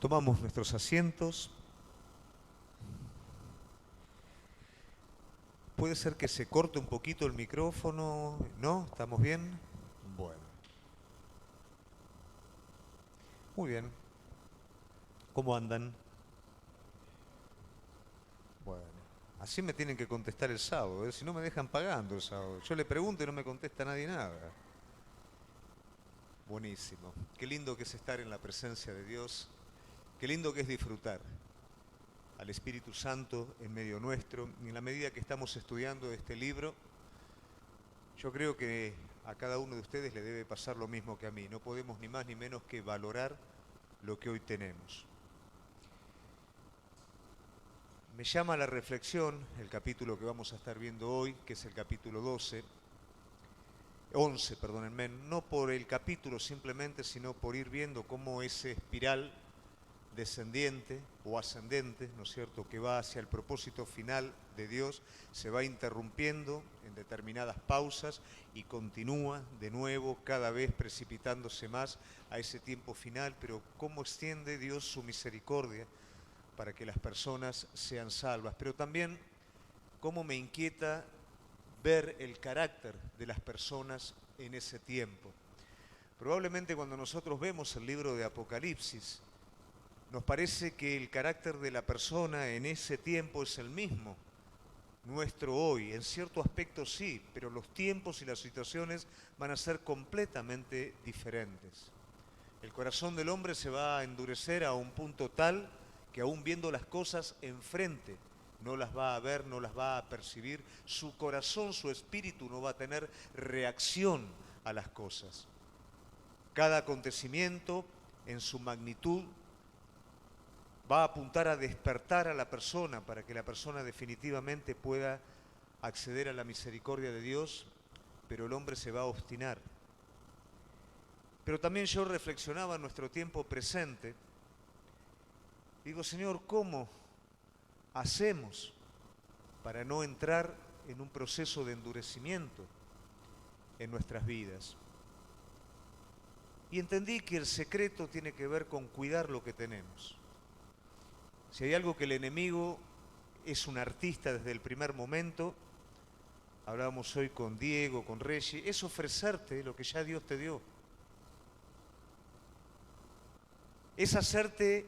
Tomamos nuestros asientos. Puede ser que se corte un poquito el micrófono, ¿no? ¿Estamos bien? Bueno, muy bien. ¿Cómo andan? Bueno, así me tienen que contestar el sábado, ¿eh? Si no me dejan pagando el sábado. Yo le pregunto y no me contesta nadie nada. Buenísimo. Qué lindo que es estar en la presencia de Dios. Qué lindo que es disfrutar al Espíritu Santo en medio nuestro. Y en la medida que estamos estudiando este libro, yo creo que a cada uno de ustedes le debe pasar lo mismo que a mí. No podemos ni más ni menos que valorar lo que hoy tenemos. Me llama a la reflexión el capítulo que vamos a estar viendo hoy, que es el capítulo 11, perdónenme, no por el capítulo simplemente, sino por ir viendo cómo ese espiral descendiente o ascendente, ¿no es cierto?, que va hacia el propósito final de Dios, se va interrumpiendo en determinadas pausas y continúa de nuevo cada vez precipitándose más a ese tiempo final, pero cómo extiende Dios su misericordia para que las personas sean salvas, pero también cómo me inquieta ver el carácter de las personas en ese tiempo. Probablemente cuando nosotros vemos el libro de Apocalipsis, nos parece que el carácter de la persona en ese tiempo es el mismo, nuestro hoy. En cierto aspecto sí, pero los tiempos y las situaciones van a ser completamente diferentes. El corazón del hombre se va a endurecer a un punto tal que aún viendo las cosas enfrente, no las va a ver, no las va a percibir. Su corazón, su espíritu no va a tener reacción a las cosas. Cada acontecimiento en su magnitud va a apuntar a despertar a la persona para que la persona definitivamente pueda acceder a la misericordia de Dios, pero el hombre se va a obstinar. Pero también yo reflexionaba en nuestro tiempo presente. Digo, Señor, ¿cómo hacemos para no entrar en un proceso de endurecimiento en nuestras vidas? Y entendí que el secreto tiene que ver con cuidar lo que tenemos. Si hay algo que el enemigo es un artista desde el primer momento, hablábamos hoy con Diego, con Reggie, es ofrecerte lo que ya Dios te dio. Es hacerte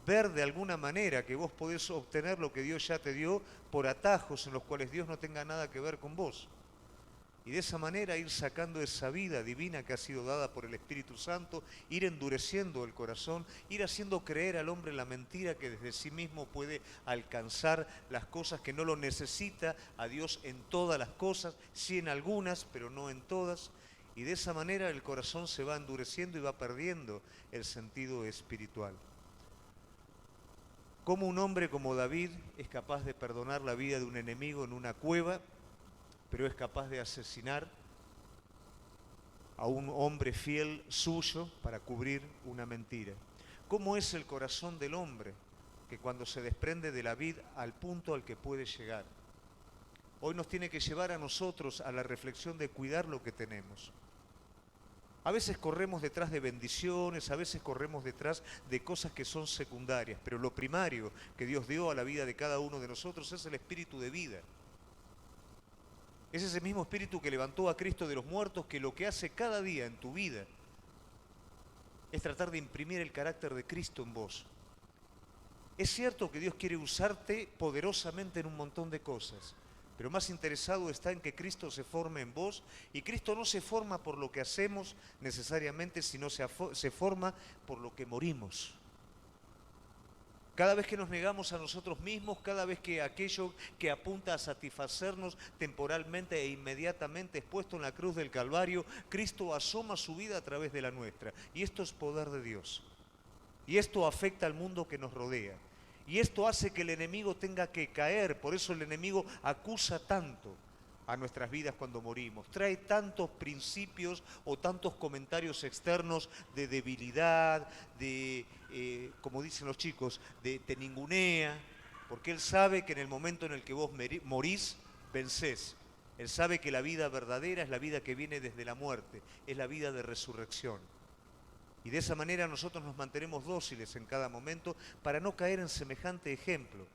ver de alguna manera que vos podés obtener lo que Dios ya te dio por atajos en los cuales Dios no tenga nada que ver con vos. Y de esa manera ir sacando esa vida divina que ha sido dada por el Espíritu Santo, ir endureciendo el corazón, ir haciendo creer al hombre la mentira que desde sí mismo puede alcanzar las cosas, que no lo necesita a Dios en todas las cosas, sí en algunas, pero no en todas. Y de esa manera el corazón se va endureciendo y va perdiendo el sentido espiritual. ¿Cómo un hombre como David es capaz de perdonar la vida de un enemigo en una cueva, pero es capaz de asesinar a un hombre fiel suyo para cubrir una mentira? ¿Cómo es el corazón del hombre que cuando se desprende de la vid al punto al que puede llegar? Hoy nos tiene que llevar a nosotros a la reflexión de cuidar lo que tenemos. A veces corremos detrás de bendiciones, a veces corremos detrás de cosas que son secundarias, pero lo primario que Dios dio a la vida de cada uno de nosotros es el espíritu de vida. Es ese mismo espíritu que levantó a Cristo de los muertos, que lo que hace cada día en tu vida es tratar de imprimir el carácter de Cristo en vos. Es cierto que Dios quiere usarte poderosamente en un montón de cosas, pero más interesado está en que Cristo se forme en vos, y Cristo no se forma por lo que hacemos necesariamente, sino se forma por lo que morimos. Cada vez que nos negamos a nosotros mismos, cada vez que aquello que apunta a satisfacernos temporalmente e inmediatamente es puesto en la cruz del Calvario, Cristo asoma su vida a través de la nuestra. Y esto es poder de Dios. Y esto afecta al mundo que nos rodea. Y esto hace que el enemigo tenga que caer. Por eso el enemigo acusa tanto a nuestras vidas cuando morimos. Trae tantos principios o tantos comentarios externos de debilidad, como dicen los chicos, te ningunea, porque él sabe que en el momento en el que vos morís, vencés. Él sabe que la vida verdadera es la vida que viene desde la muerte, es la vida de resurrección. Y de esa manera nosotros nos mantenemos dóciles en cada momento para no caer en semejante ejemplo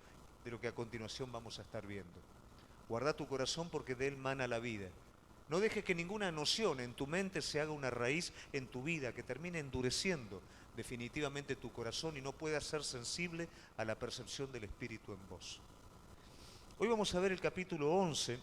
de lo que a continuación vamos a estar viendo. Guarda tu corazón porque de él mana la vida. No dejes que ninguna noción en tu mente se haga una raíz en tu vida que termine endureciendo definitivamente tu corazón y no puedas ser sensible a la percepción del Espíritu en vos. Hoy vamos a ver el capítulo 11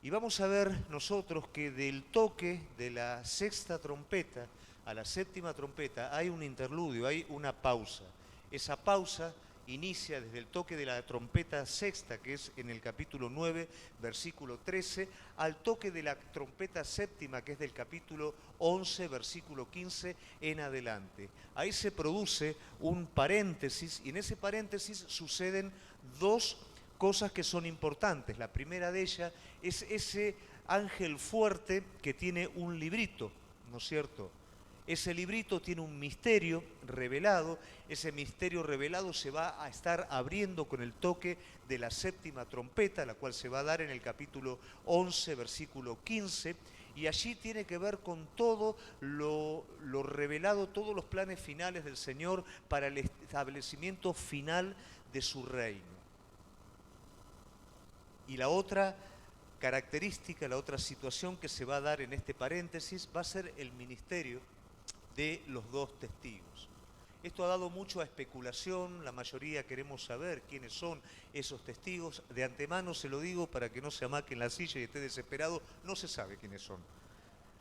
y vamos a ver nosotros que del toque de la sexta trompeta a la séptima trompeta hay un interludio, hay una pausa. Esa pausa inicia desde el toque de la trompeta sexta, que es en el capítulo 9, versículo 13, al toque de la trompeta séptima, que es del capítulo 11, versículo 15 en adelante. Ahí se produce un paréntesis y en ese paréntesis suceden dos cosas que son importantes. La primera de ellas es ese ángel fuerte que tiene un librito, ¿no es cierto? Ese librito tiene un misterio revelado, ese misterio revelado se va a estar abriendo con el toque de la séptima trompeta, la cual se va a dar en el capítulo 11, versículo 15, y allí tiene que ver con todo lo revelado, todos los planes finales del Señor para el establecimiento final de su reino. Y la otra característica, la otra situación que se va a dar en este paréntesis va a ser el ministerio de los dos testigos. Esto ha dado mucho a especulación, la mayoría queremos saber quiénes son esos testigos. De antemano se lo digo para que no se amaque en la silla y esté desesperado, no se sabe quiénes son.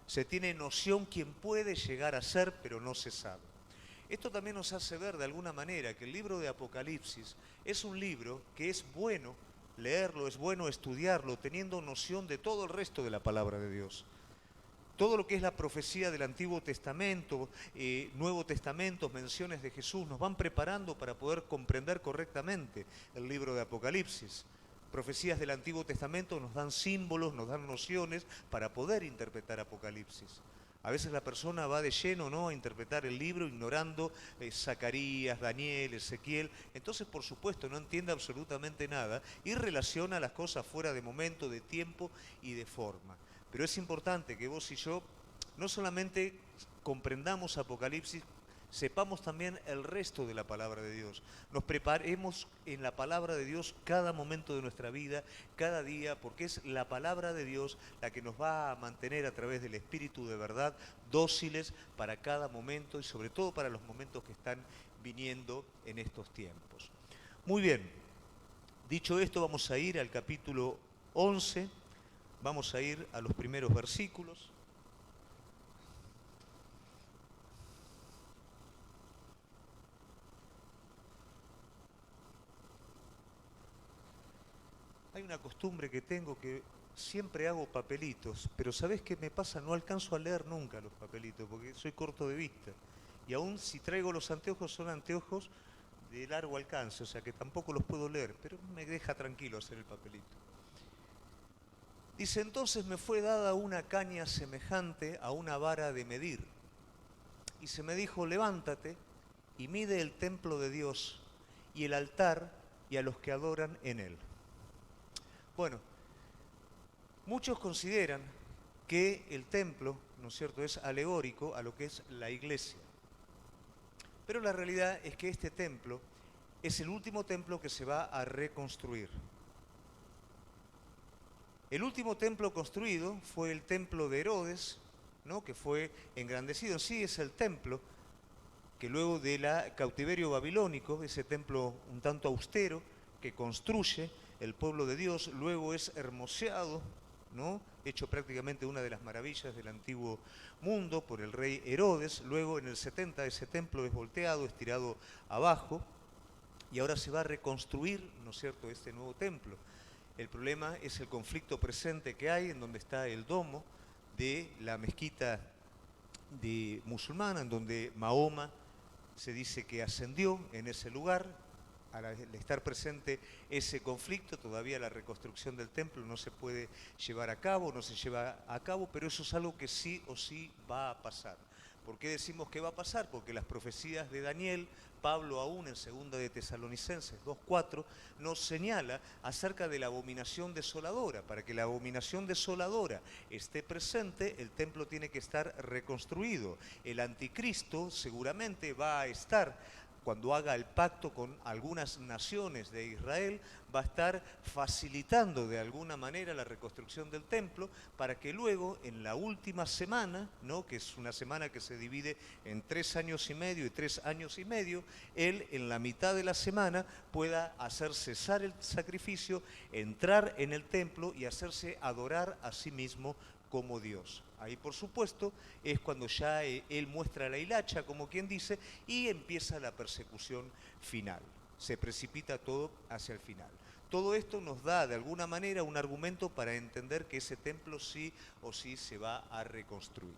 Se tiene noción quién puede llegar a ser, pero no se sabe. Esto también nos hace ver de alguna manera que el libro de Apocalipsis es un libro que es bueno leerlo, es bueno estudiarlo, teniendo noción de todo el resto de la palabra de Dios. Todo lo que es la profecía del Antiguo Testamento, Nuevo Testamento, menciones de Jesús, nos van preparando para poder comprender correctamente el libro de Apocalipsis. Profecías del Antiguo Testamento nos dan símbolos, nos dan nociones para poder interpretar Apocalipsis. A veces la persona va de lleno, ¿no?, a interpretar el libro ignorando Zacarías, Daniel, Ezequiel. Entonces, por supuesto, no entiende absolutamente nada y relaciona las cosas fuera de momento, de tiempo y de forma. Pero es importante que vos y yo no solamente comprendamos Apocalipsis, sepamos también el resto de la palabra de Dios. Nos preparemos en la palabra de Dios cada momento de nuestra vida, cada día, porque es la palabra de Dios la que nos va a mantener a través del Espíritu de verdad dóciles para cada momento y sobre todo para los momentos que están viniendo en estos tiempos. Muy bien, dicho esto, vamos a ir al capítulo 11. Vamos a ir a los primeros versículos. Hay una costumbre que tengo que siempre hago papelitos, pero ¿sabés qué me pasa? No alcanzo a leer nunca los papelitos porque soy corto de vista. Y aún si traigo los anteojos, son anteojos de largo alcance, o sea que tampoco los puedo leer, pero me deja tranquilo hacer el papelito. Dice, entonces me fue dada una caña semejante a una vara de medir. Y se me dijo, levántate y mide el templo de Dios y el altar y a los que adoran en él. Bueno, muchos consideran que el templo, ¿no es cierto?, es alegórico a lo que es la iglesia. Pero la realidad es que este templo es el último templo que se va a reconstruir. El último templo construido fue el templo de Herodes, ¿no?, que fue engrandecido. Sí, es el templo que luego del cautiverio babilónico, ese templo un tanto austero que construye el pueblo de Dios, luego es hermoseado, ¿no?, hecho prácticamente una de las maravillas del antiguo mundo por el rey Herodes. Luego en el 70 ese templo es volteado, es tirado abajo y ahora se va a reconstruir, ¿no es cierto?, este nuevo templo. El problema es el conflicto presente que hay en donde está el domo de la mezquita de musulmana, en donde Mahoma se dice que ascendió en ese lugar. Al estar presente ese conflicto, todavía la reconstrucción del templo no se puede llevar a cabo, no se lleva a cabo, pero eso es algo que sí o sí va a pasar. ¿Por qué decimos que va a pasar? Porque las profecías de Daniel, Pablo aún en 2 de Tesalonicenses 2:4, nos señala acerca de la abominación desoladora. Para que la abominación desoladora esté presente, el templo tiene que estar reconstruido. El anticristo seguramente va a estar, cuando haga el pacto con algunas naciones de Israel, va a estar facilitando de alguna manera la reconstrucción del templo para que luego en la última semana, ¿no?, que es una semana que se divide en 3 años y medio y 3 años y medio, él en la mitad de la semana pueda hacer cesar el sacrificio, entrar en el templo y hacerse adorar a sí mismo como Dios. Ahí, por supuesto, es cuando ya él muestra la hilacha, como quien dice, y empieza la persecución final. Se precipita todo hacia el final. Todo esto nos da, de alguna manera, un argumento para entender que ese templo sí o sí se va a reconstruir.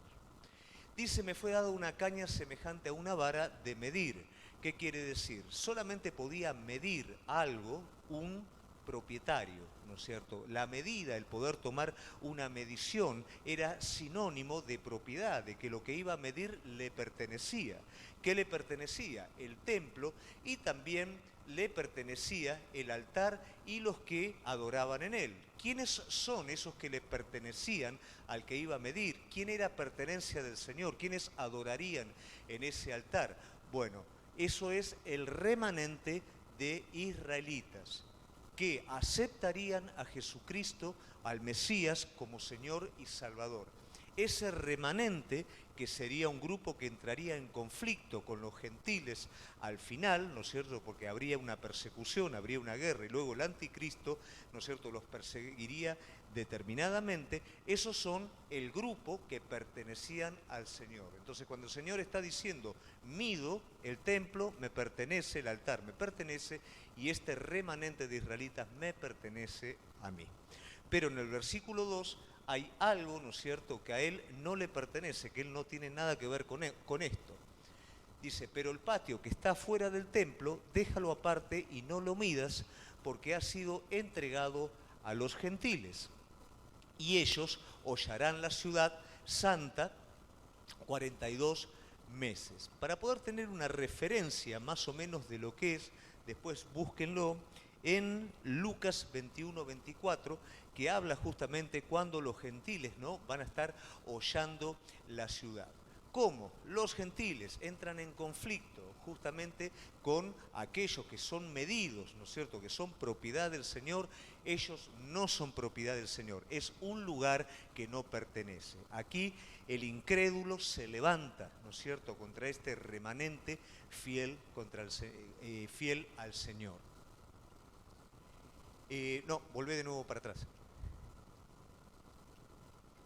Dice, me fue dada una caña semejante a una vara de medir. ¿Qué quiere decir? Solamente podía medir algo un propietario, ¿no es cierto? La medida, el poder tomar una medición, era sinónimo de propiedad, de que lo que iba a medir le pertenecía. ¿Qué le pertenecía? El templo, y también le pertenecía el altar y los que adoraban en él. ¿Quiénes son esos que le pertenecían al que iba a medir? ¿Quién era pertenencia del Señor? ¿Quiénes adorarían en ese altar? Bueno, eso es el remanente de israelitas que aceptarían a Jesucristo, al Mesías, como Señor y Salvador. Ese remanente, que sería un grupo que entraría en conflicto con los gentiles al final, ¿no es cierto?, porque habría una persecución, habría una guerra, y luego el anticristo, ¿no es cierto?, los perseguiría determinadamente. Esos son el grupo que pertenecían al Señor. Entonces, cuando el Señor está diciendo, mido el templo, me pertenece, el altar me pertenece, y este remanente de israelitas me pertenece a mí. Pero en el versículo 2 hay algo, ¿no es cierto?, que a él no le pertenece, que él no tiene nada que ver con esto. Dice, pero el patio que está fuera del templo, déjalo aparte y no lo midas, porque ha sido entregado a los gentiles. Y ellos hollarán la ciudad santa 42 meses. Para poder tener una referencia más o menos de lo que es, después búsquenlo en Lucas 21-24, que habla justamente cuando los gentiles, ¿no?, van a estar hollando la ciudad. ¿Cómo? Los gentiles entran en conflicto justamente con aquellos que son medidos, ¿no es cierto?, que son propiedad del Señor. Ellos no son propiedad del Señor, es un lugar que no pertenece. Aquí el incrédulo se levanta, ¿no es cierto?, contra este remanente fiel, fiel al Señor. No, volvé de nuevo para atrás.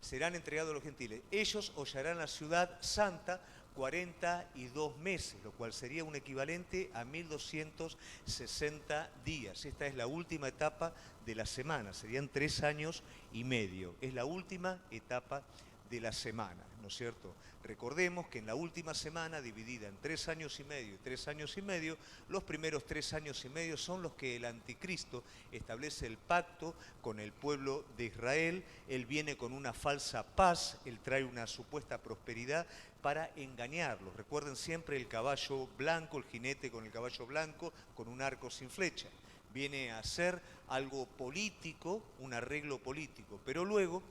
Serán entregados a los gentiles. Ellos hollarán la ciudad santa 42 meses, lo cual sería un equivalente a 1260 días. Esta es la última etapa de la semana, serían 3 años y medio. Es la última etapa de la semana, ¿no es cierto? Recordemos que en la última semana, dividida en 3 años y medio y 3 años y medio, los primeros 3 años y medio son los que el anticristo establece el pacto con el pueblo de Israel. Él viene con una falsa paz, él trae una supuesta prosperidad para engañarlos. Recuerden siempre el caballo blanco, el jinete con el caballo blanco, con un arco sin flecha. Viene a ser algo político, un arreglo político, pero luego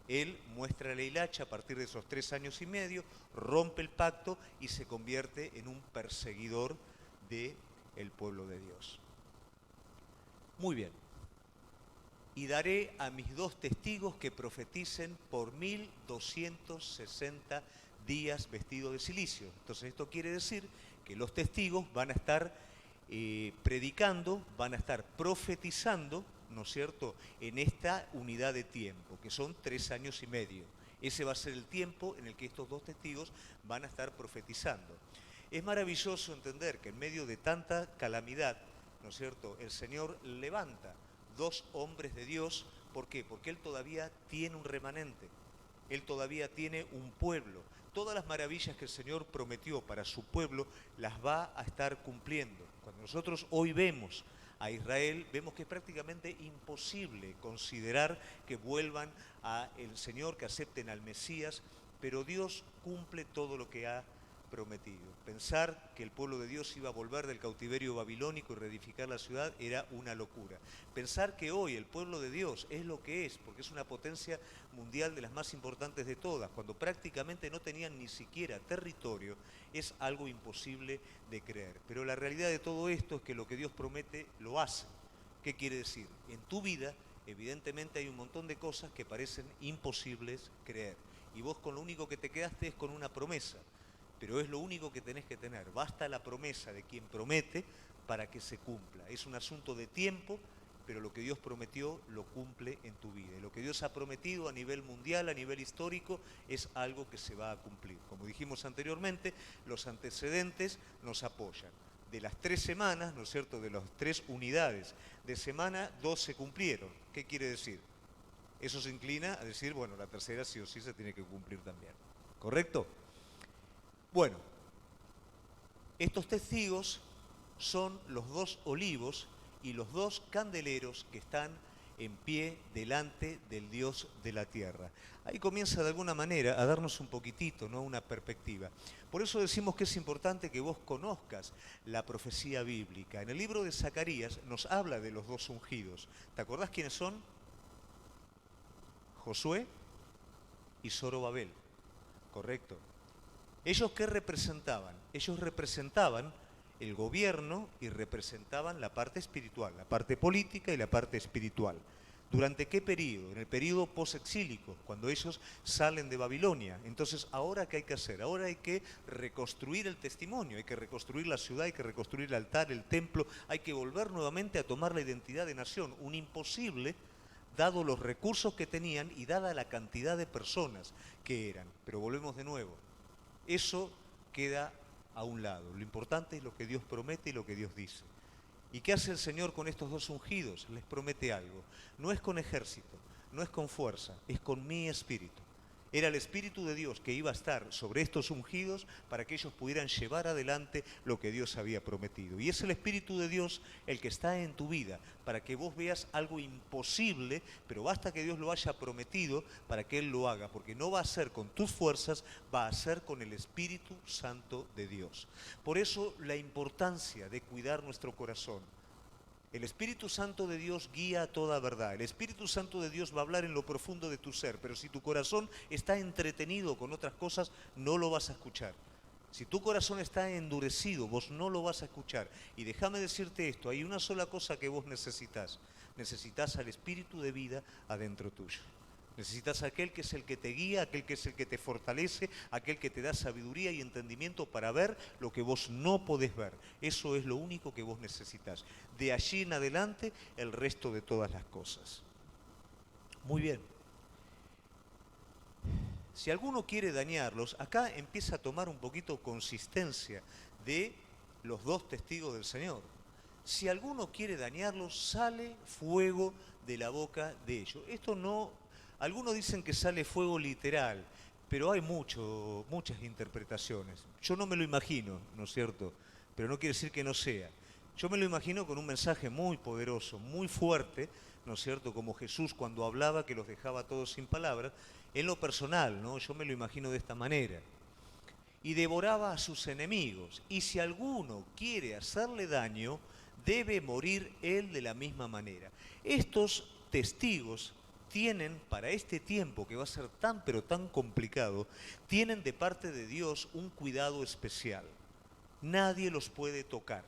él muestra la hilacha a partir de esos 3 años y medio, rompe el pacto y se convierte en un perseguidor del pueblo de Dios. Muy bien. Y daré a mis 2 testigos que profeticen por 1260 días vestidos de cilicio. Entonces esto quiere decir que los testigos van a estar predicando, van a estar profetizando, ¿no es cierto?, en esta unidad de tiempo, que son 3 años y medio. Ese va a ser el tiempo en el que estos 2 testigos van a estar profetizando. Es maravilloso entender que en medio de tanta calamidad, ¿no es cierto?, el Señor levanta 2 hombres de Dios. ¿Por qué? Porque Él todavía tiene un remanente, Él todavía tiene un pueblo. Todas las maravillas que el Señor prometió para su pueblo las va a estar cumpliendo. Cuando nosotros hoy vemos a Israel, vemos que es prácticamente imposible considerar que vuelvan al Señor, que acepten al Mesías, pero Dios cumple todo lo que ha prometido. Pensar que el pueblo de Dios iba a volver del cautiverio babilónico y reedificar la ciudad era una locura. Pensar que hoy el pueblo de Dios es lo que es, porque es una potencia mundial de las más importantes de todas, cuando prácticamente no tenían ni siquiera territorio, es algo imposible de creer. Pero la realidad de todo esto es que lo que Dios promete lo hace. ¿Qué quiere decir? En tu vida, evidentemente hay un montón de cosas que parecen imposibles creer. Y vos con lo único que te quedaste es con una promesa. Pero es lo único que tenés que tener. Basta la promesa de quien promete para que se cumpla. Es un asunto de tiempo, pero lo que Dios prometió lo cumple en tu vida. Y lo que Dios ha prometido a nivel mundial, a nivel histórico, es algo que se va a cumplir. Como dijimos anteriormente, los antecedentes nos apoyan. De las 3 semanas, ¿no es cierto?, de las 3 unidades de semana, 2 se cumplieron. ¿Qué quiere decir? Eso se inclina a decir, bueno, la tercera sí o sí se tiene que cumplir también. ¿Correcto? Bueno, estos testigos son los 2 olivos y los 2 candeleros que están en pie delante del Dios de la tierra. Ahí comienza de alguna manera a darnos un poquitito, ¿no?, una perspectiva. Por eso decimos que es importante que vos conozcas la profecía bíblica. En el libro de Zacarías nos habla de los 2 ungidos. ¿Te acordás quiénes son? Josué y Zorobabel. Correcto. ¿Ellos qué representaban? Ellos representaban el gobierno y representaban la parte espiritual, la parte política y la parte espiritual. ¿Durante qué periodo? En el periodo posexílico, cuando ellos salen de Babilonia. Entonces, ¿ahora qué hay que hacer? Ahora hay que reconstruir el testimonio, hay que reconstruir la ciudad, hay que reconstruir el altar, el templo, hay que volver nuevamente a tomar la identidad de nación. Un imposible, dado los recursos que tenían y dada la cantidad de personas que eran. Pero volvemos de nuevo. Eso queda a un lado. Lo importante es lo que Dios promete y lo que Dios dice. ¿Y qué hace el Señor con estos 2 ungidos? Les promete algo. No es con ejército, no es con fuerza, es con mi espíritu. Era el Espíritu de Dios que iba a estar sobre estos ungidos para que ellos pudieran llevar adelante lo que Dios había prometido. Y es el Espíritu de Dios el que está en tu vida para que vos veas algo imposible, pero basta que Dios lo haya prometido para que Él lo haga, porque no va a ser con tus fuerzas, va a ser con el Espíritu Santo de Dios. Por eso la importancia de cuidar nuestro corazón. El Espíritu Santo de Dios guía a toda verdad. El Espíritu Santo de Dios va a hablar en lo profundo de tu ser, pero si tu corazón está entretenido con otras cosas, no lo vas a escuchar. Si tu corazón está endurecido, vos no lo vas a escuchar. Y déjame decirte esto, hay una sola cosa que vos necesitas. Necesitas al Espíritu de vida adentro tuyo. Necesitas a aquel que es el que te guía, aquel que es el que te fortalece, aquel que te da sabiduría y entendimiento para ver lo que vos no podés ver. Eso es lo único que vos necesitas. De allí en adelante, el resto de todas las cosas. Muy bien. Si alguno quiere dañarlos, acá empieza a tomar un poquito consistencia de los 2 testigos del Señor. Si alguno quiere dañarlos, sale fuego de la boca de ellos. Esto no... Algunos dicen que sale fuego literal, pero hay muchas interpretaciones. Yo no me lo imagino, ¿no es cierto? Pero no quiere decir que no sea. Yo me lo imagino con un mensaje muy poderoso, muy fuerte, ¿no es cierto? Como Jesús cuando hablaba que los dejaba todos sin palabras. En lo personal, ¿no? Yo me lo imagino de esta manera. Y devoraba a sus enemigos. Y si alguno quiere hacerle daño, debe morir él de la misma manera. Estos testigos tienen, para este tiempo que va a ser tan pero tan complicado, tienen de parte de Dios un cuidado especial. Nadie los puede tocar.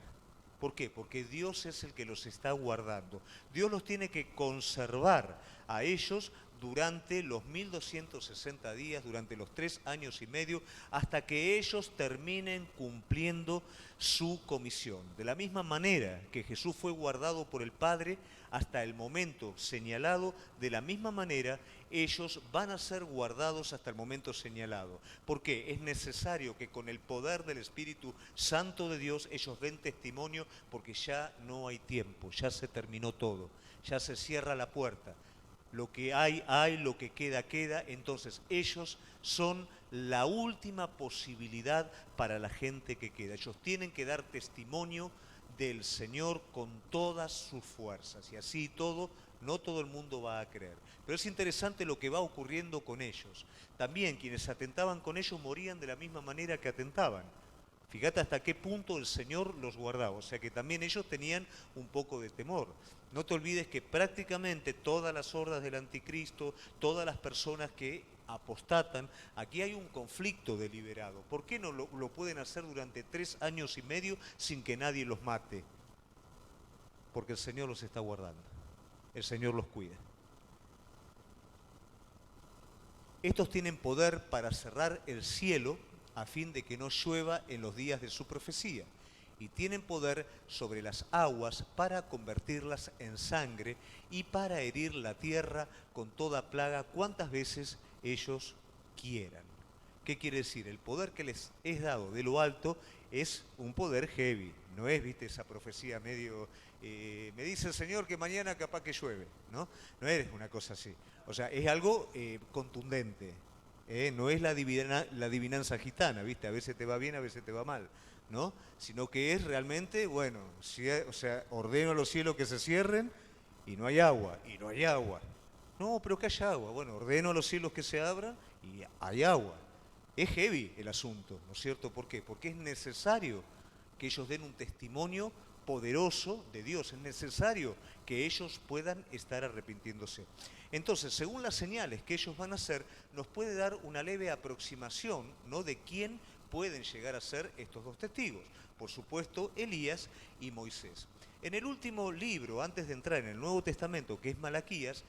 ¿Por qué? Porque Dios es el que los está guardando. Dios los tiene que conservar a ellos durante los 1260 días, durante los 3 años y medio, hasta que ellos terminen cumpliendo su comisión. De la misma manera que Jesús fue guardado por el Padre hasta el momento señalado, de la misma manera ellos van a ser guardados hasta el momento señalado. ¿Por qué? Es necesario que con el poder del Espíritu Santo de Dios ellos den testimonio, porque ya no hay tiempo, ya se terminó todo, ya se cierra la puerta. Lo que hay, lo que queda, queda. Entonces ellos son la última posibilidad para la gente que queda. Ellos tienen que dar testimonio del Señor con todas sus fuerzas. Y así todo No todo el mundo va a creer. Pero es interesante lo que va ocurriendo con ellos. También quienes atentaban con ellos morían de la misma manera que atentaban. Fíjate hasta qué punto el Señor los guardaba. O sea que también ellos tenían un poco de temor. No te olvides que prácticamente todas las hordas del anticristo, todas las personas que apostatan, aquí hay un conflicto deliberado. ¿Por qué no lo pueden hacer durante 3 años y medio sin que nadie los mate? Porque el Señor los está guardando. El Señor los cuida. Estos tienen poder para cerrar el cielo a fin de que no llueva en los días de su profecía. Y tienen poder sobre las aguas para convertirlas en sangre y para herir la tierra con toda plaga cuantas veces ellos quieran. ¿Qué quiere decir? El poder que les es dado de lo alto es un poder heavy. No es, viste, esa profecía medio... me dice el Señor que mañana capaz que llueve, ¿no? No es una cosa así. O sea, es algo contundente. No es la adivinanza gitana, ¿viste? A veces te va bien, a veces te va mal, ¿no? Sino que es realmente, bueno, o sea, ordeno a los cielos que se cierren y no hay agua, y no hay agua. No, pero que haya agua. Bueno, ordeno a los cielos que se abran y hay agua. Es heavy el asunto, ¿no es cierto? ¿Por qué? Porque es necesario que ellos den un testimonio poderoso de Dios. Es necesario que ellos puedan estar arrepintiéndose. Entonces, según las señales que ellos van a hacer, nos puede dar una leve aproximación, ¿no?, de quién pueden llegar a ser estos dos testigos. Por supuesto, Elías y Moisés. En el último libro, antes de entrar en el Nuevo Testamento, que es Malaquías,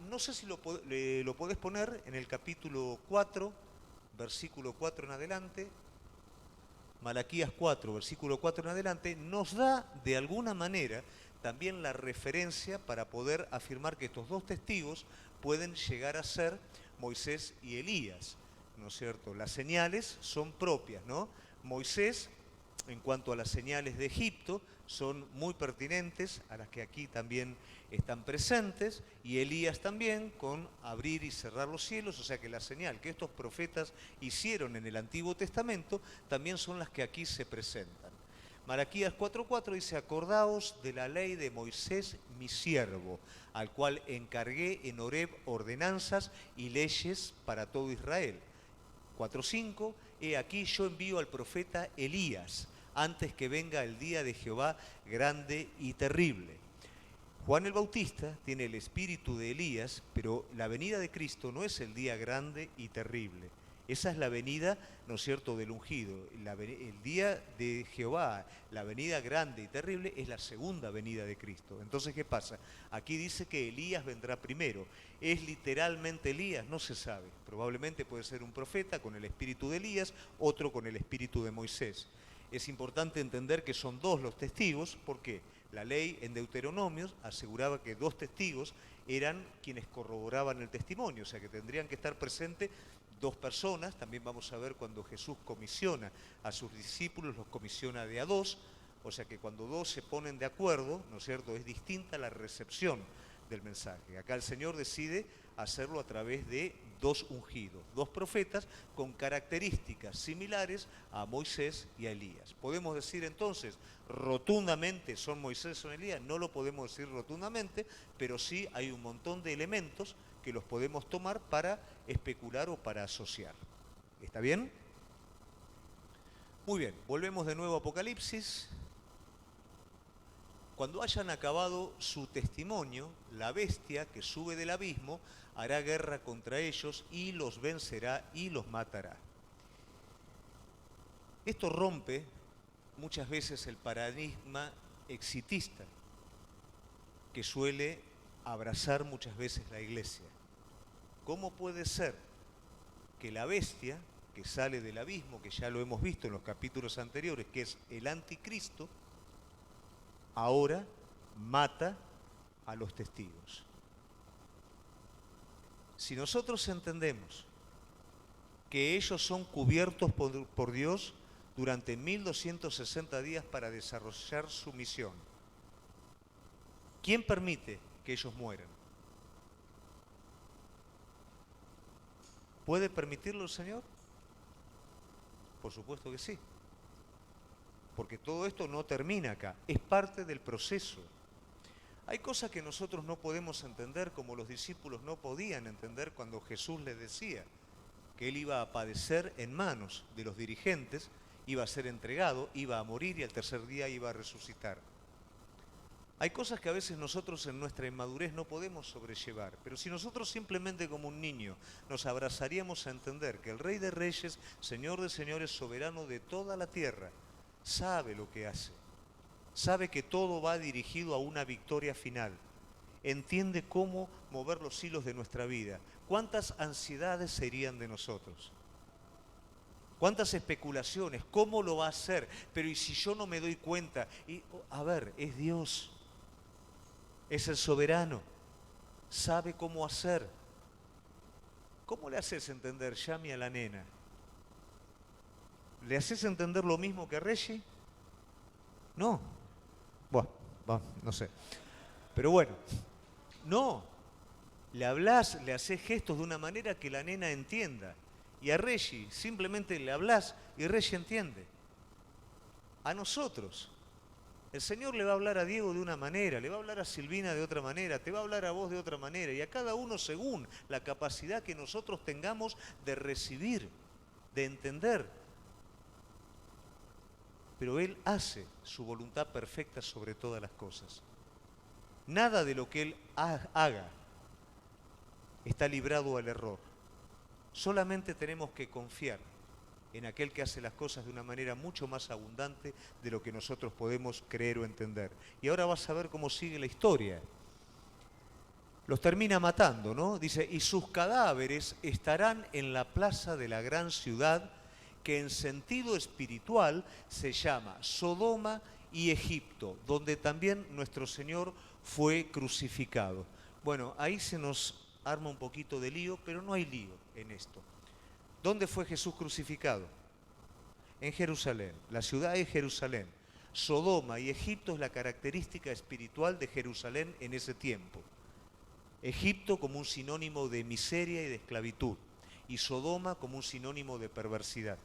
no sé si lo podés poner en el capítulo 4, versículo 4 en adelante. Malaquías 4, versículo 4 en adelante, nos da de alguna manera también la referencia para poder afirmar que estos dos testigos pueden llegar a ser Moisés y Elías, ¿no es cierto? Las señales son propias, ¿no? Moisés, en cuanto a las señales de Egipto, son muy pertinentes, a las que aquí también están presentes, y Elías también, con abrir y cerrar los cielos, o sea que la señal que estos profetas hicieron en el Antiguo Testamento también son las que aquí se presentan. Malaquías 4:4 dice: acordaos de la ley de Moisés mi siervo, al cual encargué en Horeb ordenanzas y leyes para todo Israel. 4:5, he aquí yo envío al profeta Elías, antes que venga el día de Jehová grande y terrible. Juan el Bautista tiene el espíritu de Elías, pero la venida de Cristo no es el día grande y terrible. Esa es la venida, ¿no es cierto?, del ungido. El día de Jehová, la venida grande y terrible, es la segunda venida de Cristo. Entonces, ¿qué pasa? Aquí dice que Elías vendrá primero. ¿Es literalmente Elías? No se sabe. Probablemente puede ser un profeta con el espíritu de Elías, otro con el espíritu de Moisés. Es importante entender que son dos los testigos. ¿Por qué? La ley en Deuteronomios aseguraba que 2 testigos eran quienes corroboraban el testimonio, o sea que tendrían que estar presentes 2 personas. También vamos a ver cuando Jesús comisiona a sus discípulos, los comisiona de a 2, o sea que cuando 2 se ponen de acuerdo, ¿no es cierto?, es distinta la recepción del mensaje. Acá el Señor decide hacerlo a través de 2 ungidos, 2 profetas con características similares a Moisés y a Elías. ¿Podemos decir entonces rotundamente son Moisés o Elías? No lo podemos decir rotundamente, pero sí hay un montón de elementos que los podemos tomar para especular o para asociar. ¿Está bien? Muy bien, volvemos de nuevo a Apocalipsis. Cuando hayan acabado su testimonio, la bestia que sube del abismo hará guerra contra ellos y los vencerá y los matará. Esto rompe muchas veces el paradigma exitista que suele abrazar muchas veces la iglesia. ¿Cómo puede ser que la bestia que sale del abismo, que ya lo hemos visto en los capítulos anteriores, que es el anticristo, ahora mata a los testigos? Si nosotros entendemos que ellos son cubiertos por Dios durante 1260 días para desarrollar su misión, ¿quién permite que ellos mueran? ¿Puede permitirlo el Señor? Por supuesto que sí. Porque todo esto no termina acá, es parte del proceso. Hay cosas que nosotros no podemos entender, como los discípulos no podían entender cuando Jesús les decía que Él iba a padecer en manos de los dirigentes, iba a ser entregado, iba a morir y al tercer día iba a resucitar. Hay cosas que a veces nosotros en nuestra inmadurez no podemos sobrellevar, pero si nosotros simplemente como un niño nos abrazaríamos a entender que el Rey de Reyes, Señor de Señores, soberano de toda la tierra, sabe lo que hace, sabe que todo va dirigido a una victoria final, entiende cómo mover los hilos de nuestra vida, ¿cuántas ansiedades serían de nosotros? ¿Cuántas especulaciones? ¿Cómo lo va a hacer? Pero ¿y si yo no me doy cuenta? Y, a ver, es Dios. Es el soberano, sabe cómo hacer. ¿Cómo le haces entender, Yami, a la nena? ¿Le haces entender lo mismo que a Reggie? No. Bueno, no sé. Pero bueno, no. Le hablás, le haces gestos de una manera que la nena entienda. Y a Reggie simplemente le hablás y Reggie entiende. A nosotros. El Señor le va a hablar a Diego de una manera, le va a hablar a Silvina de otra manera, te va a hablar a vos de otra manera y a cada uno según la capacidad que nosotros tengamos de recibir, de entender. Pero Él hace su voluntad perfecta sobre todas las cosas. Nada de lo que Él haga está librado al error. Solamente tenemos que confiar en aquel que hace las cosas de una manera mucho más abundante de lo que nosotros podemos creer o entender. Y ahora vas a ver cómo sigue la historia. Los termina matando, ¿no? Dice, y sus cadáveres estarán en la plaza de la gran ciudad, que en sentido espiritual se llama Sodoma y Egipto, donde también nuestro Señor fue crucificado. Bueno, ahí se nos arma un poquito de lío, pero no hay lío en esto. ¿Dónde fue Jesús crucificado? En Jerusalén. La ciudad es Jerusalén. Sodoma y Egipto es la característica espiritual de Jerusalén en ese tiempo. Egipto como un sinónimo de miseria y de esclavitud. Y Sodoma como un sinónimo de perversidad.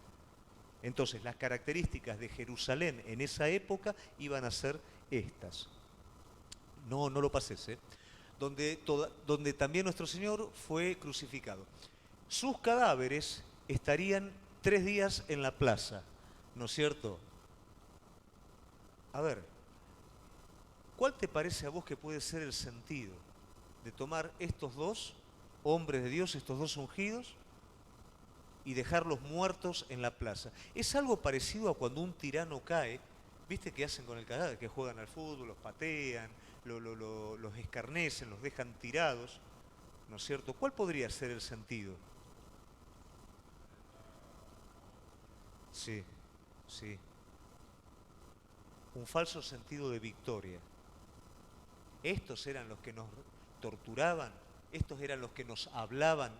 Entonces, las características de Jerusalén en esa época iban a ser estas. No lo pases, ¿eh? Donde también nuestro Señor fue crucificado. Sus cadáveres estarían 3 días en la plaza, ¿no es cierto? A ver, ¿cuál te parece a vos que puede ser el sentido de tomar estos dos hombres de Dios, estos dos ungidos, y dejarlos muertos en la plaza? Es algo parecido a cuando un tirano cae, ¿viste qué hacen con el cadáver? Que juegan al fútbol, los patean, los escarnecen, los dejan tirados, ¿no es cierto? ¿Cuál podría ser el sentido? Sí, sí. Un falso sentido de victoria. Estos eran los que nos torturaban, estos eran los que nos hablaban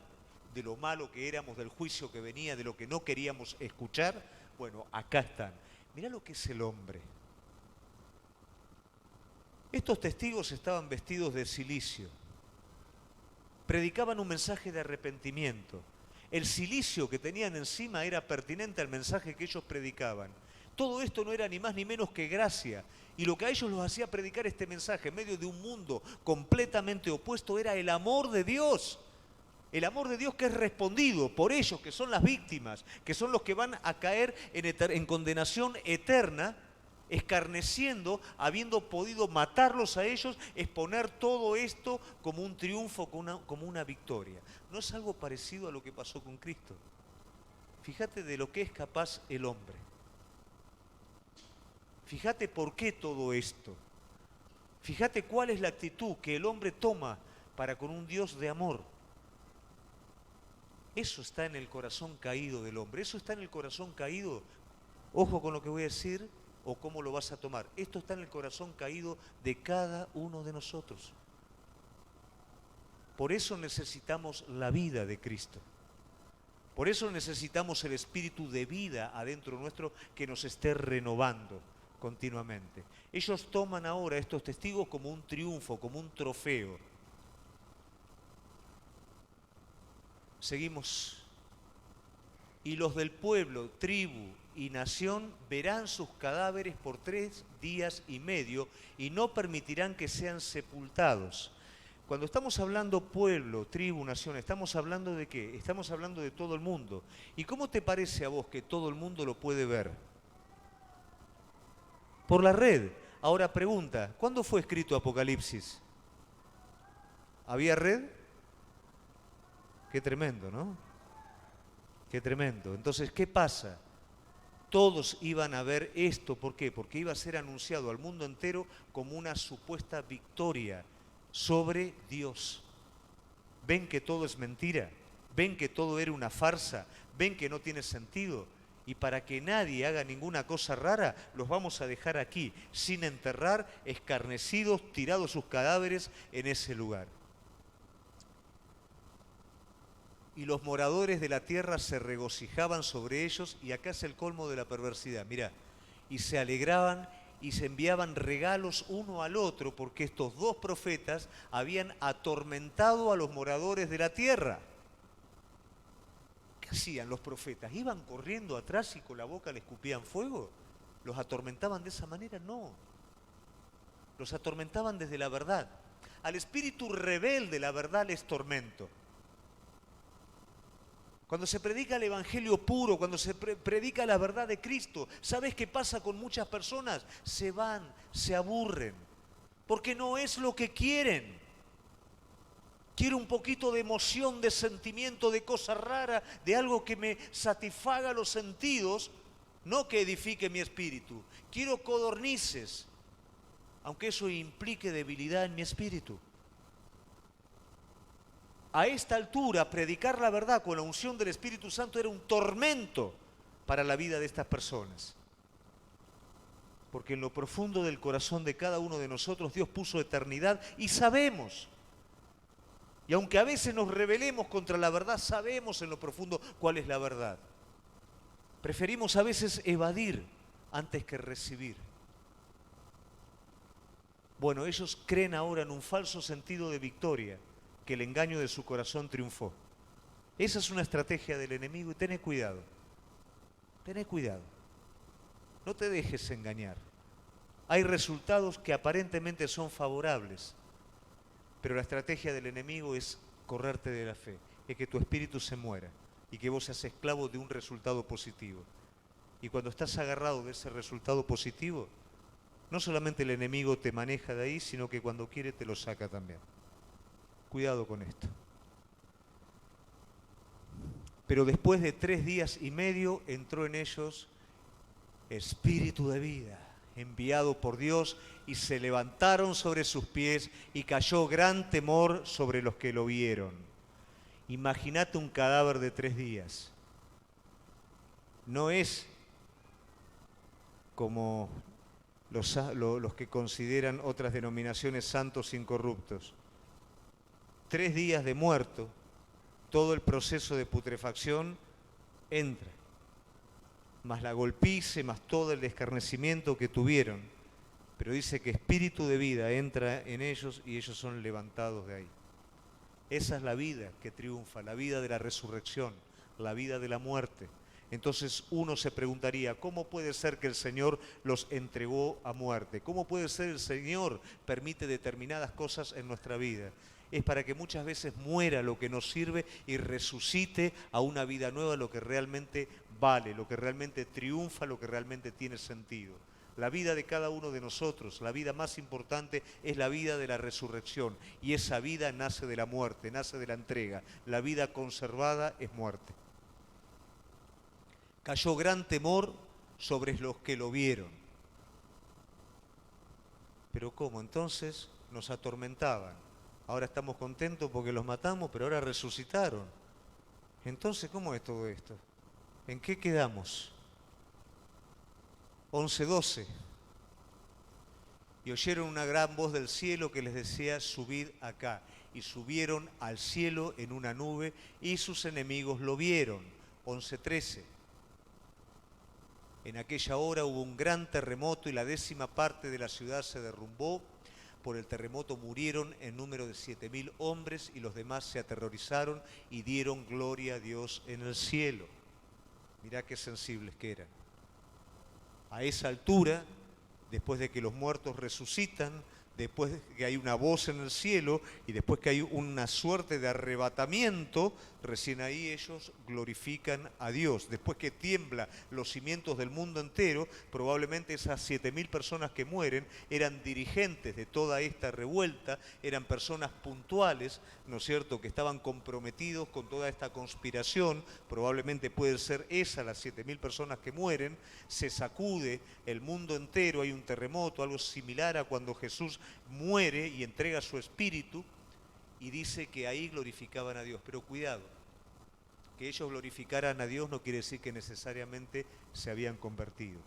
de lo malo que éramos, del juicio que venía, de lo que no queríamos escuchar. Bueno, acá están. Mirá lo que es el hombre. Estos testigos estaban vestidos de cilicio. Predicaban un mensaje de arrepentimiento. El cilicio que tenían encima era pertinente al mensaje que ellos predicaban. Todo esto no era ni más ni menos que gracia. Y lo que a ellos los hacía predicar este mensaje en medio de un mundo completamente opuesto era el amor de Dios. El amor de Dios que es respondido por ellos, que son las víctimas, que son los que van a caer en condenación eterna, escarneciendo, habiendo podido matarlos a ellos, exponer todo esto como un triunfo, como una victoria. ¿No es algo parecido a lo que pasó con Cristo? Fíjate de lo que es capaz el hombre. Fíjate por qué todo esto. Fíjate cuál es la actitud que el hombre toma para con un Dios de amor. Eso está en el corazón caído del hombre. Eso está en el corazón caído. Ojo con lo que voy a decir o cómo lo vas a tomar. Esto está en el corazón caído de cada uno de nosotros. Por eso necesitamos la vida de Cristo. Por eso necesitamos el espíritu de vida adentro nuestro que nos esté renovando continuamente. Ellos toman ahora estos testigos como un triunfo, como un trofeo. Seguimos. Y los del pueblo, tribu y nación verán sus cadáveres por 3 días y medio y no permitirán que sean sepultados. Cuando estamos hablando pueblo, tribu, nación, ¿estamos hablando de qué? Estamos hablando de todo el mundo. ¿Y cómo te parece a vos que todo el mundo lo puede ver? Por la red. Ahora pregunta, ¿cuándo fue escrito Apocalipsis? ¿Había red? Qué tremendo, ¿no? Qué tremendo. Entonces, ¿qué pasa? Todos iban a ver esto. ¿Por qué? Porque iba a ser anunciado al mundo entero como una supuesta victoria sobre Dios. ¿Ven que todo es mentira? ¿Ven que todo era una farsa? ¿Ven que no tiene sentido? Y para que nadie haga ninguna cosa rara, los vamos a dejar aquí, sin enterrar, escarnecidos, tirados sus cadáveres en ese lugar. Y los moradores de la tierra se regocijaban sobre ellos, y acá es el colmo de la perversidad, mirá, y se alegraban y se enviaban regalos uno al otro, porque estos dos profetas habían atormentado a los moradores de la tierra. ¿Qué hacían los profetas? ¿Iban corriendo atrás y con la boca le escupían fuego? ¿Los atormentaban de esa manera? No. Los atormentaban desde la verdad. Al espíritu rebelde la verdad les tormento. Cuando se predica el evangelio puro, cuando se predica la verdad de Cristo, ¿sabes qué pasa con muchas personas? Se van, se aburren, porque no es lo que quieren. Quiero un poquito de emoción, de sentimiento, de cosa rara, de algo que me satisfaga los sentidos, no que edifique mi espíritu. Quiero codornices, aunque eso implique debilidad en mi espíritu. A esta altura, predicar la verdad con la unción del Espíritu Santo era un tormento para la vida de estas personas. Porque en lo profundo del corazón de cada uno de nosotros Dios puso eternidad y sabemos. Y aunque a veces nos rebelemos contra la verdad, sabemos en lo profundo cuál es la verdad. Preferimos a veces evadir antes que recibir. Bueno, ellos creen ahora en un falso sentido de victoria, que el engaño de su corazón triunfó. Esa es una estrategia del enemigo y tené cuidado. Tené cuidado. No te dejes engañar. Hay resultados que aparentemente son favorables, pero la estrategia del enemigo es correrte de la fe, es que tu espíritu se muera y que vos seas esclavo de un resultado positivo. Y cuando estás agarrado de ese resultado positivo, no solamente el enemigo te maneja de ahí, sino que cuando quiere te lo saca también. Cuidado con esto. Pero después de 3 días y medio entró en ellos espíritu de vida, enviado por Dios, y se levantaron sobre sus pies y cayó gran temor sobre los que lo vieron. Imagínate un cadáver de 3 días. No es como los que consideran otras denominaciones santos incorruptos. 3 días de muerto, todo el proceso de putrefacción entra, más la golpiza, más todo el escarnecimiento que tuvieron. Pero dice que espíritu de vida entra en ellos y ellos son levantados de ahí. Esa es la vida que triunfa, la vida de la resurrección, la vida de la muerte. Entonces uno se preguntaría, ¿cómo puede ser que el Señor los entregó a muerte? ¿Cómo puede ser el Señor permite determinadas cosas en nuestra vida? Es para que muchas veces muera lo que nos sirve y resucite a una vida nueva lo que realmente vale, lo que realmente triunfa, lo que realmente tiene sentido. La vida de cada uno de nosotros, la vida más importante es la vida de la resurrección, y esa vida nace de la muerte, nace de la entrega. La vida conservada es muerte. Cayó gran temor sobre los que lo vieron. Pero ¿cómo? Entonces nos atormentaban. Ahora estamos contentos porque los matamos, pero ahora resucitaron. Entonces, ¿cómo es todo esto? ¿En qué quedamos? 11:12. Y oyeron una gran voz del cielo que les decía, subid acá. Y subieron al cielo en una nube y sus enemigos lo vieron. 11:13. En aquella hora hubo un gran terremoto y la 10ª parte de la ciudad se derrumbó. Por el terremoto murieron en número de 7.000 hombres y los demás se aterrorizaron y dieron gloria a Dios en el cielo. Mirá qué sensibles que eran. A esa altura, después de que los muertos resucitan, después de que hay una voz en el cielo y después que hay una suerte de arrebatamiento, recién ahí ellos glorifican a Dios. Después que tiembla los cimientos del mundo entero, probablemente esas 7.000 personas que mueren eran dirigentes de toda esta revuelta, eran personas puntuales, ¿no es cierto?, que estaban comprometidos con toda esta conspiración. Probablemente pueden ser esas las 7.000 personas que mueren. Se sacude el mundo entero, hay un terremoto, algo similar a cuando Jesús muere y entrega su espíritu, y dice que ahí glorificaban a Dios. Pero cuidado, que ellos glorificaran a Dios no quiere decir que necesariamente se habían convertido.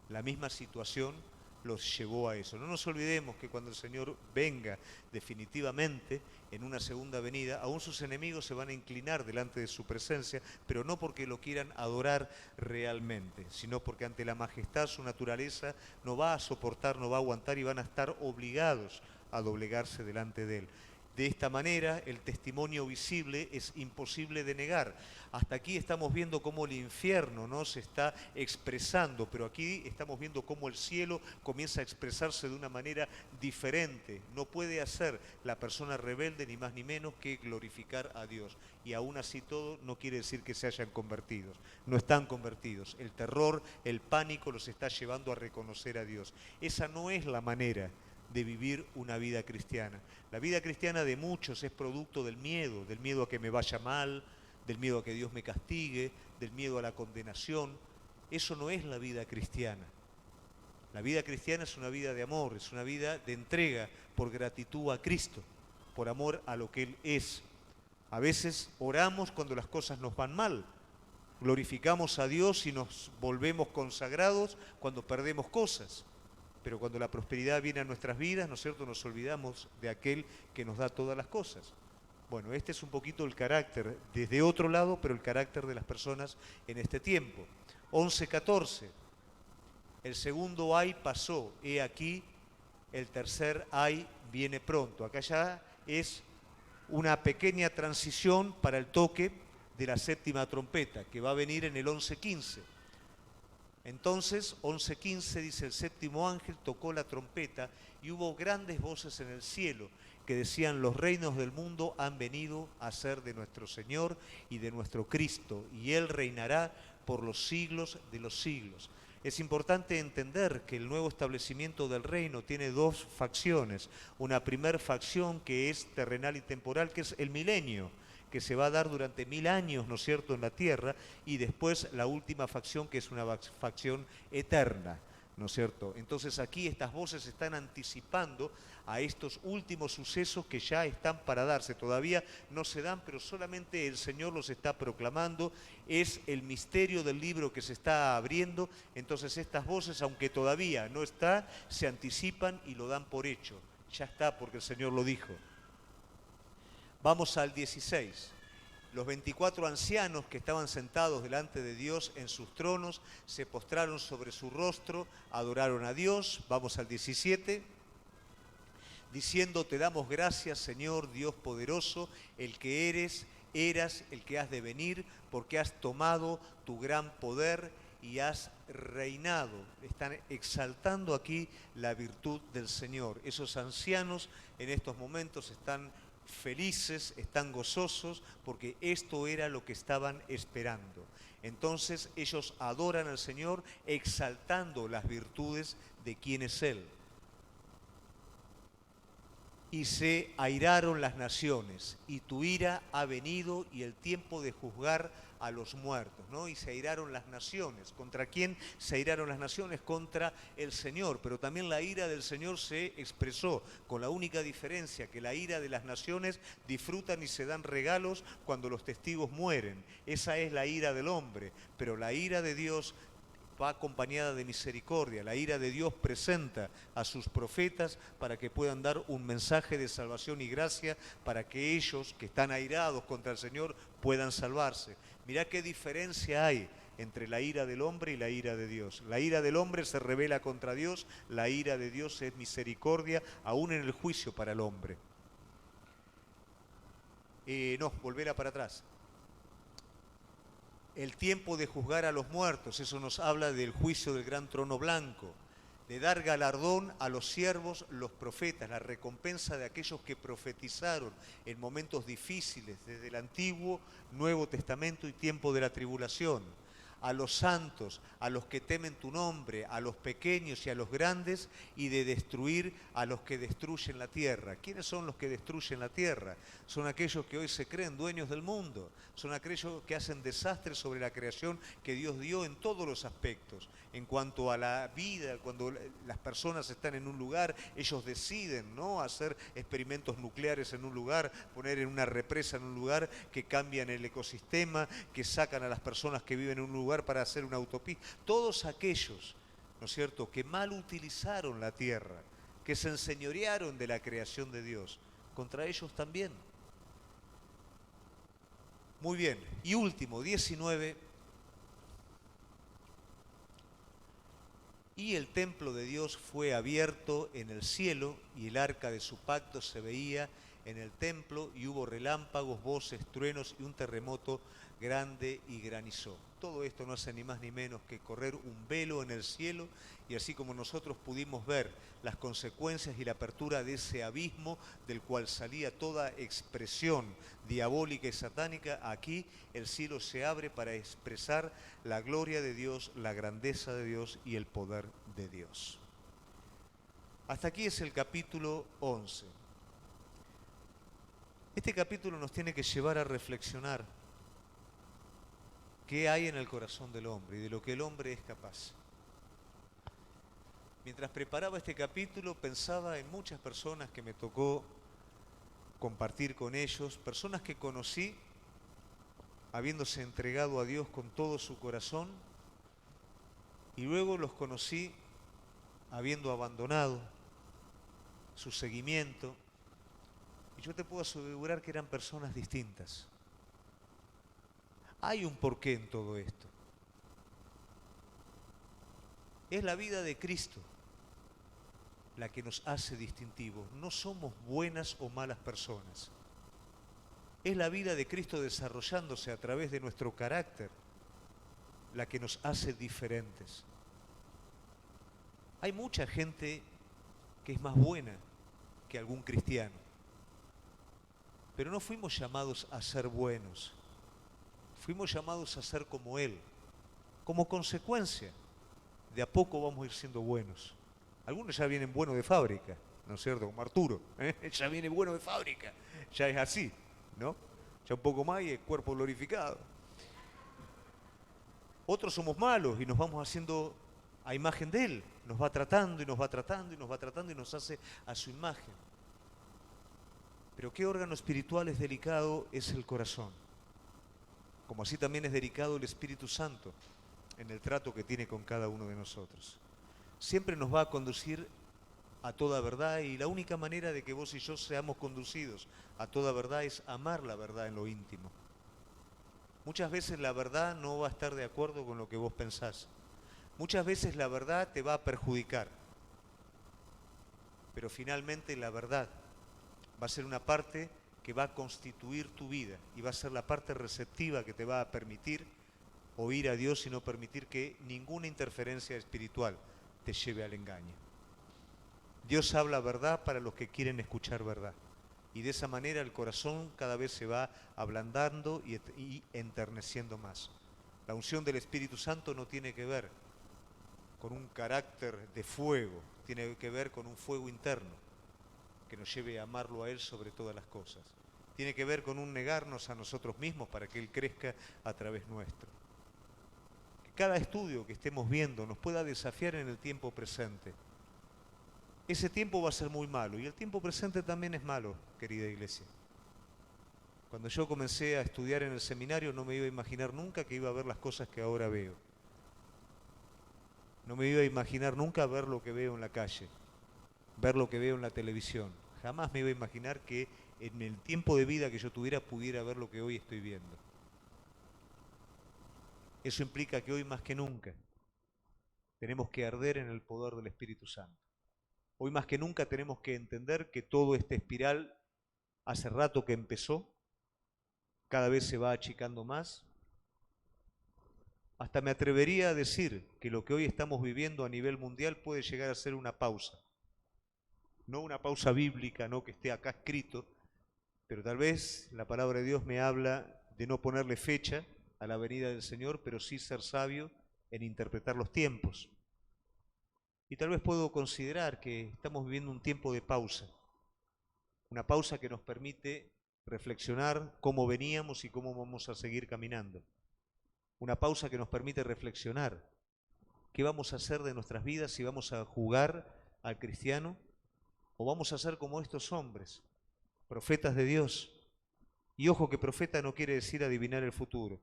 La misma situación los llevó a eso. No nos olvidemos que cuando el Señor venga definitivamente en una segunda venida, aún sus enemigos se van a inclinar delante de su presencia, pero no porque lo quieran adorar realmente, sino porque ante la majestad su naturaleza no va a soportar, no va a aguantar y van a estar obligados a doblegarse delante de Él. De esta manera, el testimonio visible es imposible de negar. Hasta aquí estamos viendo cómo el infierno, ¿no?, se está expresando, pero aquí estamos viendo cómo el cielo comienza a expresarse de una manera diferente. No puede hacer la persona rebelde ni más ni menos que glorificar a Dios. Y aún así todo no quiere decir que se hayan convertido. No están convertidos. El terror, el pánico los está llevando a reconocer a Dios. Esa no es la manera de vivir una vida cristiana. La vida cristiana de muchos es producto del miedo a que me vaya mal, del miedo a que Dios me castigue, del miedo a la condenación. Eso no es la vida cristiana. La vida cristiana es una vida de amor, es una vida de entrega por gratitud a Cristo, por amor a lo que Él es. A veces oramos cuando las cosas nos van mal, glorificamos a Dios y nos volvemos consagrados cuando perdemos cosas. Pero cuando la prosperidad viene a nuestras vidas, ¿no es cierto?, nos olvidamos de aquel que nos da todas las cosas. Bueno, este es un poquito el carácter, desde otro lado, pero el carácter de las personas en este tiempo. 11:14. El segundo ay pasó, he aquí, el tercer ay viene pronto. Acá ya es una pequeña transición para el toque de la séptima trompeta, que va a venir en el 11:15. Entonces, 11:15 dice, el séptimo ángel tocó la trompeta y hubo grandes voces en el cielo que decían, los reinos del mundo han venido a ser de nuestro Señor y de nuestro Cristo, y Él reinará por los siglos de los siglos. Es importante entender que el nuevo establecimiento del reino tiene dos facciones. Una primer facción que es terrenal y temporal, que es el milenio, que se va a dar durante 1000 años, ¿no es cierto?, en la tierra, y después la última facción, que es una facción eterna, ¿no es cierto? Entonces aquí estas voces están anticipando a estos últimos sucesos que ya están para darse. Todavía no se dan, pero solamente el Señor los está proclamando. Es el misterio del libro que se está abriendo. Entonces estas voces, aunque todavía no está, se anticipan y lo dan por hecho. Ya está, porque el Señor lo dijo. Vamos al 16. Los 24 ancianos que estaban sentados delante de Dios en sus tronos se postraron sobre su rostro, adoraron a Dios. Vamos al 17. Diciendo, te damos gracias, Señor Dios poderoso, el que eres, eras, el que has de venir, porque has tomado tu gran poder y has reinado. Están exaltando aquí la virtud del Señor. Esos ancianos en estos momentos están felices, están gozosos, porque esto era lo que estaban esperando. Entonces ellos adoran al Señor exaltando las virtudes de quien es Él. Y se airaron las naciones, y tu ira ha venido y el tiempo de juzgar a los muertos, ¿no? Y se airaron las naciones. ¿Contra quién se airaron las naciones? Contra el Señor. Pero también la ira del Señor se expresó, con la única diferencia que la ira de las naciones disfrutan y se dan regalos cuando los testigos mueren. Esa es la ira del hombre, pero la ira de Dios va acompañada de misericordia. La ira de Dios presenta a sus profetas para que puedan dar un mensaje de salvación y gracia para que ellos que están airados contra el Señor puedan salvarse. Mirá qué diferencia hay entre la ira del hombre y la ira de Dios. La ira del hombre se rebela contra Dios, la ira de Dios es misericordia, aún en el juicio para el hombre. No, volverá para atrás. el tiempo de juzgar a los muertos, eso nos habla del juicio del gran trono blanco, de dar galardón a los siervos, los profetas, la recompensa de aquellos que profetizaron en momentos difíciles, desde el Antiguo, Nuevo Testamento y tiempo de la tribulación, a los santos, a los que temen tu nombre, a los pequeños y a los grandes, y de destruir a los que destruyen la tierra. ¿Quiénes son los que destruyen la tierra? Son aquellos que hoy se creen dueños del mundo, son aquellos que hacen desastres sobre la creación que Dios dio en todos los aspectos. En cuanto a la vida, cuando las personas están en un lugar, ellos deciden, ¿no?, hacer experimentos nucleares en un lugar, poner en una represa en un lugar, que cambian el ecosistema, que sacan a las personas que viven en un lugar para hacer una autopista. Todos aquellos, ¿no es cierto?, que mal utilizaron la tierra, que se enseñorearon de la creación de Dios, contra ellos también. Muy bien, y último, 19. Y el templo de Dios fue abierto en el cielo, y el arca de su pacto se veía en el templo, y hubo relámpagos, voces, truenos y un terremoto grande, y granizó. Todo esto no hace ni más ni menos que correr un velo en el cielo, y así como nosotros pudimos ver las consecuencias y la apertura de ese abismo del cual salía toda expresión diabólica y satánica, aquí el cielo se abre para expresar la gloria de Dios, la grandeza de Dios y el poder de Dios. Hasta aquí es el capítulo 11. Este capítulo nos tiene que llevar a reflexionar qué hay en el corazón del hombre y de lo que el hombre es capaz. Mientras preparaba este capítulo pensaba en muchas personas que me tocó compartir con ellos, personas que conocí habiéndose entregado a Dios con todo su corazón, y luego los conocí habiendo abandonado su seguimiento, y yo te puedo asegurar que eran personas distintas. Hay un porqué en todo esto. Es la vida de Cristo la que nos hace distintivos. No somos buenas o malas personas. Es la vida de Cristo desarrollándose a través de nuestro carácter la que nos hace diferentes. Hay mucha gente que es más buena que algún cristiano, pero no fuimos llamados a ser buenos, fuimos llamados a ser como Él. Como consecuencia, de a poco vamos a ir siendo buenos. Algunos ya vienen buenos de fábrica, ¿no es cierto? Como Arturo, ya viene bueno de fábrica, ya es así, ¿no? Ya un poco más y el cuerpo glorificado. Otros somos malos y nos vamos haciendo a imagen de Él. Nos va tratando y nos va tratando y nos va tratando y nos hace a su imagen. Pero qué órgano espiritual es delicado es el corazón. Como así también es delicado el Espíritu Santo en el trato que tiene con cada uno de nosotros. Siempre nos va a conducir a toda verdad, y la única manera de que vos y yo seamos conducidos a toda verdad es amar la verdad en lo íntimo. Muchas veces la verdad no va a estar de acuerdo con lo que vos pensás. Muchas veces la verdad te va a perjudicar. Pero finalmente la verdad va a ser una parte que va a constituir tu vida y va a ser la parte receptiva que te va a permitir oír a Dios y no permitir que ninguna interferencia espiritual te lleve al engaño. Dios habla verdad para los que quieren escuchar verdad. Y de esa manera el corazón cada vez se va ablandando y enterneciendo más. La unción del Espíritu Santo no tiene que ver con un carácter de fuego, tiene que ver con un fuego interno que nos lleve a amarlo a Él sobre todas las cosas. Tiene que ver con un negarnos a nosotros mismos para que Él crezca a través nuestro. Que cada estudio que estemos viendo nos pueda desafiar en el tiempo presente. Ese tiempo va a ser muy malo y el tiempo presente también es malo, querida iglesia. Cuando yo comencé a estudiar en el seminario no me iba a imaginar nunca que iba a ver las cosas que ahora veo. No me iba a imaginar nunca ver lo que veo en la calle, ver lo que veo en la televisión. Jamás me iba a imaginar que en el tiempo de vida que yo tuviera pudiera ver lo que hoy estoy viendo. Eso implica que hoy más que nunca tenemos que arder en el poder del Espíritu Santo. Hoy más que nunca tenemos que entender que todo este espiral hace rato que empezó, cada vez se va achicando más, Hasta me atrevería a decir que lo que hoy estamos viviendo a nivel mundial puede llegar a ser una pausa. No una pausa bíblica, no que esté acá escrito, pero tal vez la palabra de Dios me habla de no ponerle fecha a la venida del Señor, pero sí ser sabio en interpretar los tiempos. Y tal vez puedo considerar que estamos viviendo un tiempo de pausa, una pausa que nos permite reflexionar cómo veníamos y cómo vamos a seguir caminando. Una pausa que nos permite reflexionar qué vamos a hacer de nuestras vidas, si vamos a jugar al cristiano o vamos a ser como estos hombres, profetas de Dios. Y ojo que profeta no quiere decir adivinar el futuro.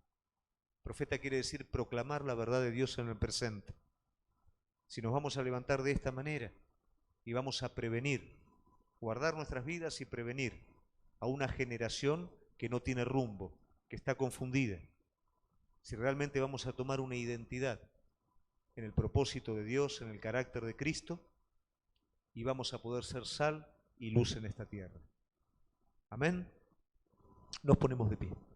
Profeta quiere decir proclamar la verdad de Dios en el presente. Si nos vamos a levantar de esta manera y vamos a prevenir, guardar nuestras vidas y prevenir a una generación que no tiene rumbo, que está confundida. Si realmente vamos a tomar una identidad en el propósito de Dios, en el carácter de Cristo, y vamos a poder ser sal y luz en esta tierra. Amén. Nos ponemos de pie.